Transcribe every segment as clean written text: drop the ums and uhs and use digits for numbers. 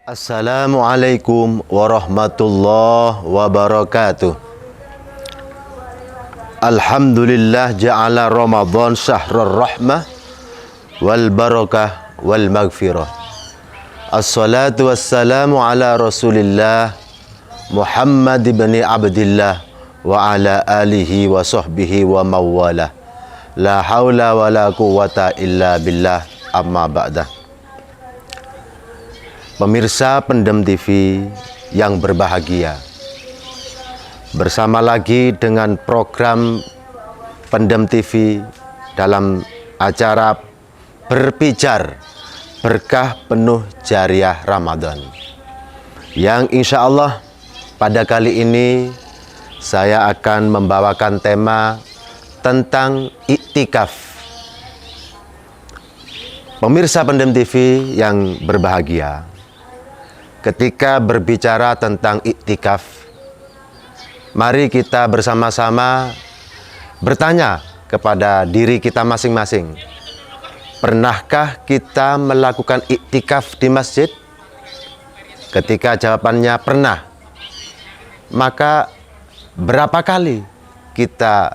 Assalamualaikum warahmatullahi wabarakatuh. Alhamdulillah ja'ala Ramadan syahrul rahmah wal barakah wal maghfirah. Assalatu wassalamu ala Rasulillah Muhammad ibn Abdillah wa ala alihi wa sahbihi wa mawalah. La haula wa la quwwata illa billah, amma ba'dah. Pemirsa Pendem TV yang berbahagia, bersama lagi dengan program Pendem TV dalam acara Berbicar Berkah Penuh Jariah Ramadan, yang insya Allah pada kali ini saya akan membawakan tema tentang iktikaf. Pemirsa Pendem TV yang berbahagia, ketika berbicara tentang iktikaf, mari kita bersama-sama bertanya kepada diri kita masing-masing. Pernahkah kita melakukan iktikaf di masjid? Ketika jawabannya pernah, maka berapa kali kita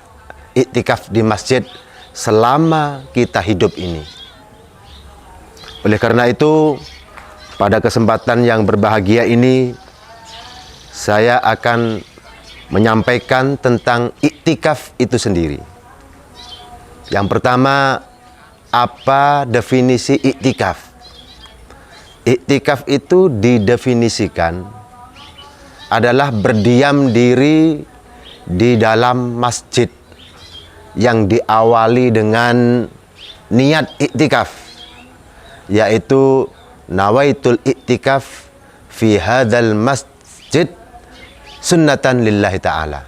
iktikaf di masjid selama kita hidup ini? Oleh karena itu, pada kesempatan yang berbahagia ini, saya akan menyampaikan tentang iktikaf itu sendiri. Yang pertama, apa definisi iktikaf? Iktikaf itu didefinisikan adalah berdiam diri di dalam masjid yang diawali dengan niat iktikaf, yaitu nawaitul iktikaf fi hadzal masjid sunnatan lillahi ta'ala,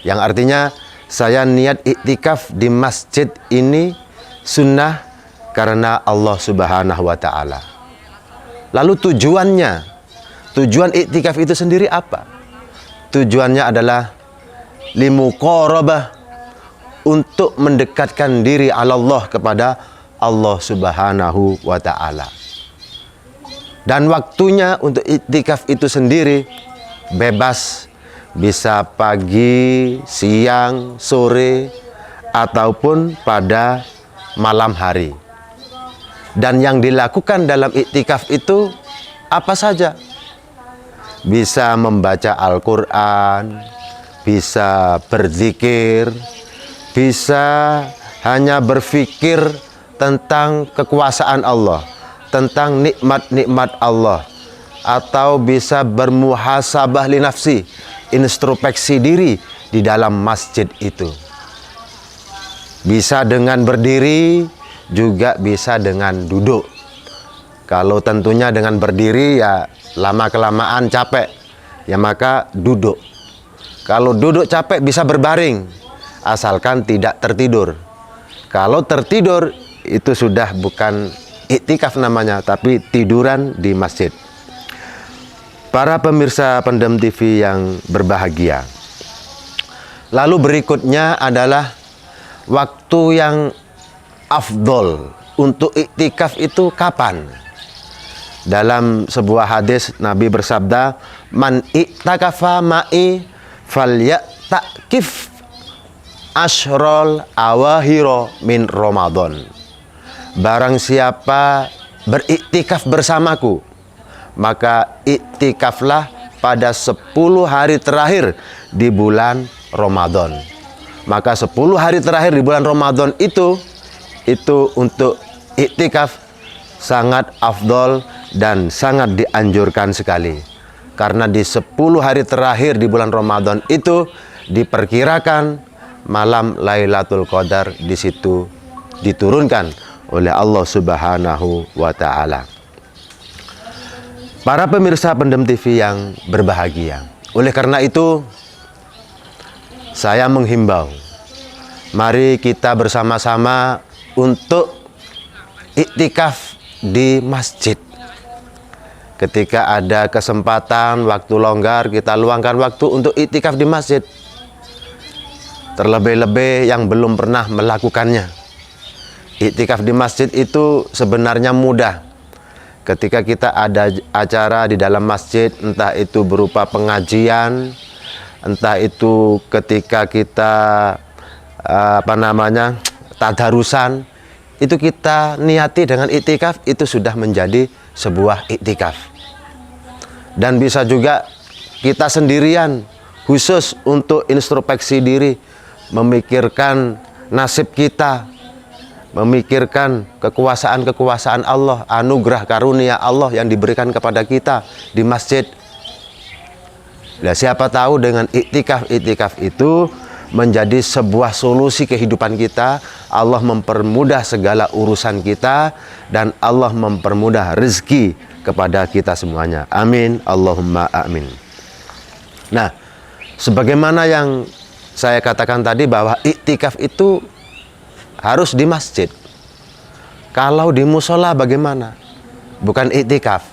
yang artinya saya niat iktikaf di masjid ini sunnah karena Allah subhanahu wa ta'ala. Lalu tujuan iktikaf itu sendiri apa? Tujuannya adalah limuqarabah, untuk mendekatkan diri Allah kepada Allah subhanahu wa ta'ala. Dan waktunya untuk iktikaf itu sendiri bebas, bisa pagi, siang, sore, ataupun pada malam hari. Dan yang dilakukan dalam iktikaf itu apa saja? Bisa membaca Al-Quran, bisa berzikir, bisa hanya berpikir tentang kekuasaan Allah, tentang nikmat-nikmat Allah, atau bisa bermuhasabah li nafsi, introspeksi diri di dalam masjid itu. Bisa dengan berdiri, juga bisa dengan duduk. Kalau tentunya dengan berdiri ya lama-kelamaan capek, ya maka duduk. Kalau duduk capek bisa berbaring, asalkan tidak tertidur. Kalau tertidur itu sudah bukan iktikaf namanya, tapi tiduran di masjid. Para pemirsa Pendem TV yang berbahagia, lalu berikutnya adalah waktu yang afdol untuk iktikaf itu kapan? Dalam sebuah hadis Nabi bersabda, man iktakafa ma'i falyaktif ashrol awahiro min Ramadan. Barang siapa beriktikaf bersamaku, maka iktikaflah pada 10 hari terakhir di bulan Ramadan. Maka 10 hari terakhir di bulan Ramadan itu untuk iktikaf sangat afdol dan sangat dianjurkan sekali. Karena di 10 hari terakhir di bulan Ramadan itu diperkirakan malam Lailatul Qadar di situ diturunkan oleh Allah subhanahu wa ta'ala. Para pemirsa Pendem TV yang berbahagia, oleh karena itu saya menghimbau, mari kita bersama-sama untuk iktikaf di masjid. Ketika ada kesempatan, waktu longgar, kita luangkan waktu untuk iktikaf di masjid. Terlebih-lebih yang belum pernah melakukannya. Iktikaf di masjid itu sebenarnya mudah, ketika kita ada acara di dalam masjid, entah itu berupa pengajian, entah itu ketika kita tadarusan, itu kita niati dengan iktikaf, itu sudah menjadi sebuah iktikaf. Dan bisa juga kita sendirian khusus untuk introspeksi diri, memikirkan nasib kita, memikirkan kekuasaan Allah, anugerah karunia Allah yang diberikan kepada kita di masjid. Nah, siapa tahu dengan iktikaf itu menjadi sebuah solusi kehidupan kita. Allah mempermudah segala urusan kita dan Allah mempermudah rezeki kepada kita semuanya. Amin, Allahumma amin. Nah, sebagaimana yang saya katakan tadi bahwa iktikaf itu harus di masjid. Kalau di musola bagaimana? Bukan iktikaf.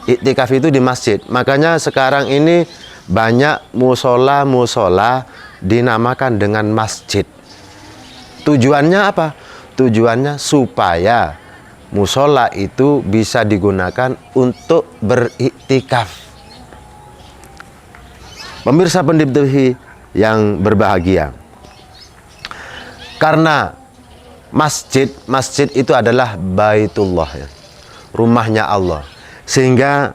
Iktikaf itu di masjid. Makanya sekarang ini banyak musola dinamakan dengan masjid. Tujuannya apa? Tujuannya supaya musola itu bisa digunakan untuk beriktikaf. Pemirsa pendidik TV yang berbahagia, karena masjid itu adalah Baitullah, ya, rumahnya Allah. Sehingga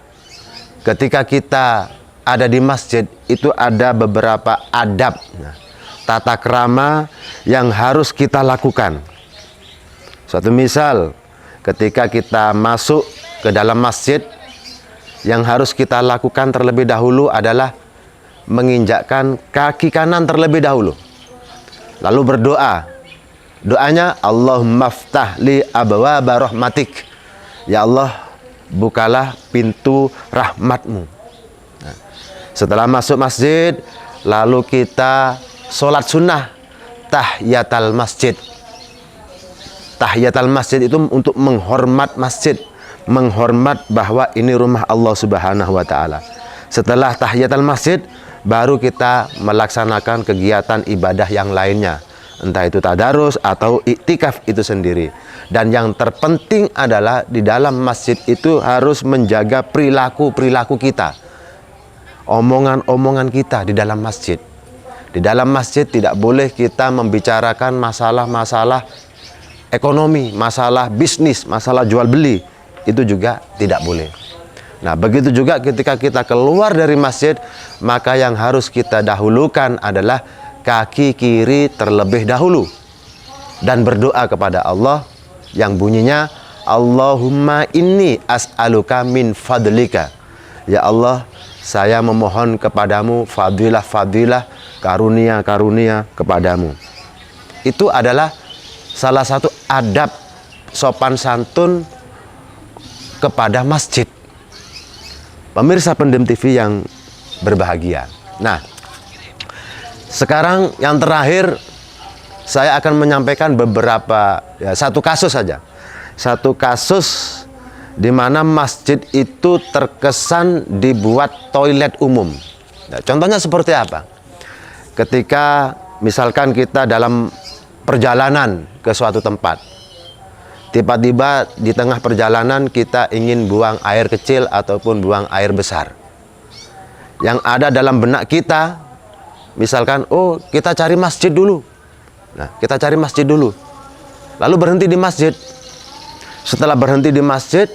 ketika kita ada di masjid itu ada beberapa adab, tata krama yang harus kita lakukan. Suatu misal, ketika kita masuk ke dalam masjid, yang harus kita lakukan terlebih dahulu adalah menginjakkan kaki kanan terlebih dahulu, lalu berdoa. Doanya, Allahumma ftah li abwaaba rahmatik, ya Allah, bukalah pintu rahmatmu. Nah, setelah masuk masjid, lalu kita sholat sunnah tahiyatul masjid. Tahiyatul masjid itu untuk menghormat masjid, menghormat bahwa ini rumah Allah Subhanahu wa Ta'ala. Setelah tahiyatul masjid, baru kita melaksanakan kegiatan ibadah yang lainnya, entah itu tadarus atau iktikaf itu sendiri. Dan yang terpenting adalah di dalam masjid itu harus menjaga perilaku kita, omongan kita di dalam masjid. Di dalam masjid tidak boleh kita membicarakan masalah-masalah ekonomi, masalah bisnis, masalah jual beli. Itu juga tidak boleh. Nah, begitu juga ketika kita keluar dari masjid, maka yang harus kita dahulukan adalah kaki kiri terlebih dahulu dan berdoa kepada Allah yang bunyinya, Allahumma inni as'aluka min fadlika. Ya Allah, saya memohon kepadamu fadilah-fadilah, karunia-karunia kepadamu. Itu adalah salah satu adab sopan santun kepada masjid. Pemirsa pendidik TV yang berbahagia. Nah, sekarang yang terakhir saya akan menyampaikan beberapa, satu kasus saja. Satu kasus di mana masjid itu terkesan dibuat toilet umum. Nah, contohnya seperti apa? Ketika misalkan kita dalam perjalanan ke suatu tempat, tiba-tiba di tengah perjalanan kita ingin buang air kecil ataupun buang air besar. Yang ada dalam benak kita, misalkan, oh kita cari masjid dulu. Nah, kita cari masjid dulu. Lalu berhenti di masjid. Setelah berhenti di masjid,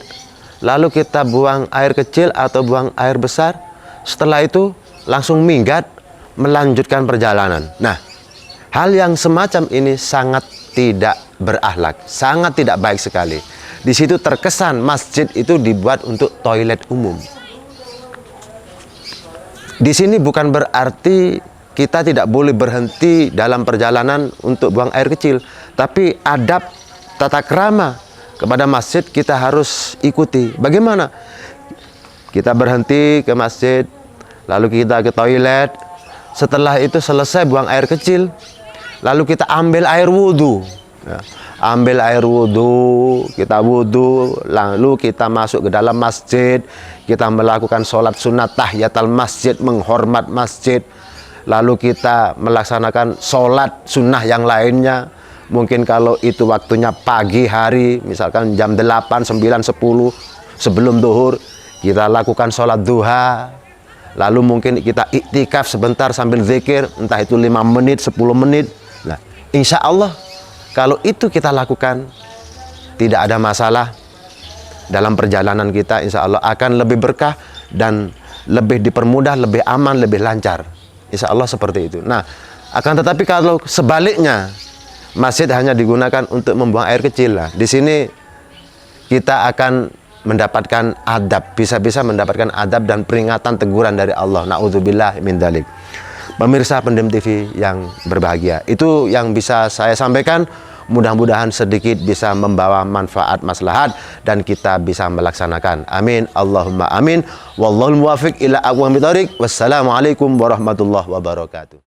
lalu kita buang air kecil atau buang air besar. Setelah itu langsung minggat melanjutkan perjalanan. Nah, hal yang semacam ini sangat tidak berakhlak, sangat tidak baik sekali. Di situ terkesan masjid itu dibuat untuk toilet umum. Di sini bukan berarti kita tidak boleh berhenti dalam perjalanan untuk buang air kecil, tapi adab tata krama kepada masjid kita harus ikuti. Bagaimana? Kita berhenti ke masjid, lalu kita ke toilet. Setelah itu selesai buang air kecil, lalu kita ambil air wudhu. Ya, ambil air wudhu, kita wudhu, lalu kita masuk ke dalam masjid, kita melakukan sholat sunat tahiyatul masjid, menghormat masjid. Lalu kita melaksanakan sholat sunnah yang lainnya. Mungkin kalau itu waktunya pagi hari, misalkan jam 8, 9, 10, sebelum zuhur kita lakukan sholat duha, lalu mungkin kita iktikaf sebentar sambil zikir, entah itu 5 menit, 10 menit. Nah, insya Allah kalau itu kita lakukan, tidak ada masalah dalam perjalanan kita, insya Allah akan lebih berkah dan lebih dipermudah, lebih aman, lebih lancar. Insya Allah seperti itu. Nah, akan tetapi kalau sebaliknya, masjid hanya digunakan untuk membuang air kecil, lah, di sini kita akan mendapatkan adab, bisa-bisa mendapatkan adab dan peringatan, teguran dari Allah. Na'udzubillah min dzalik. Pemirsa Pendem TV yang berbahagia, itu yang bisa saya sampaikan. Mudah-mudahan sedikit bisa membawa manfaat, maslahat, dan kita bisa melaksanakan. Amin. Allahumma amin. Wallahul muwaffiq ila aqwamit thoriq. Wassalamualaikum warahmatullahi wabarakatuh.